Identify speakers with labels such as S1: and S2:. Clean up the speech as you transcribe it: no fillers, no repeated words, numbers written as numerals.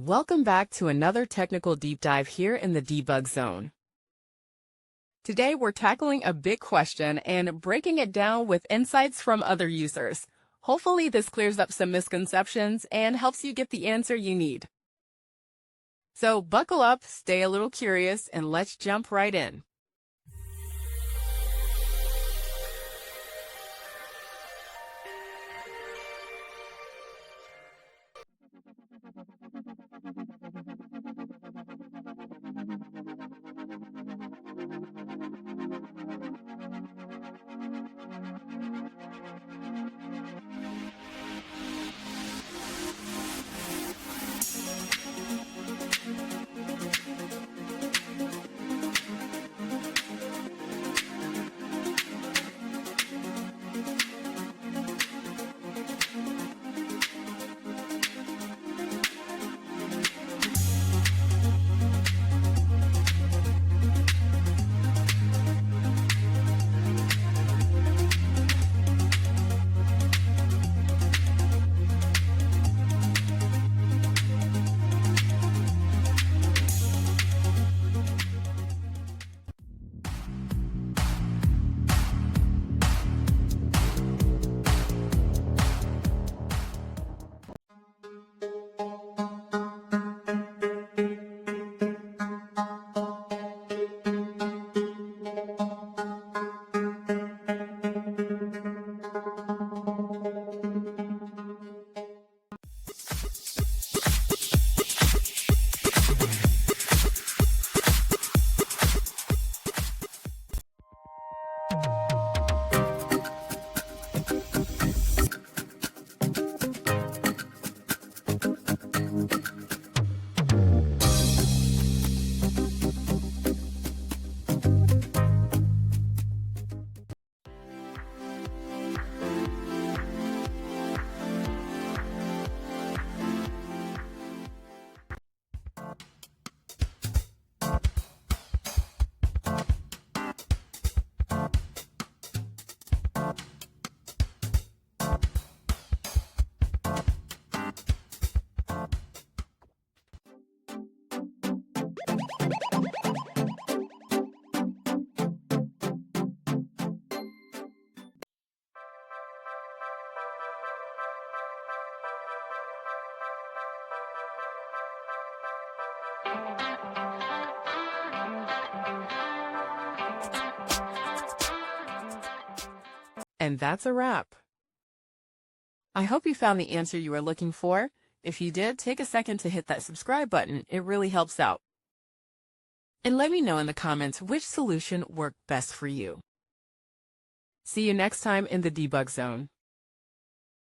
S1: Welcome back to another technical deep dive here in the debug zone. Today we're tackling a big question and breaking it down with insights from other users. Hopefully this clears up some misconceptions and helps you get the answer you need. So buckle up, stay a little curious, and let's jump right in. And that's a wrap. I hope you found the answer you were looking for. If you did, take a second to hit that subscribe button. It really helps out. And let me know in the comments which solution worked best for you. See you next time in the debug zone.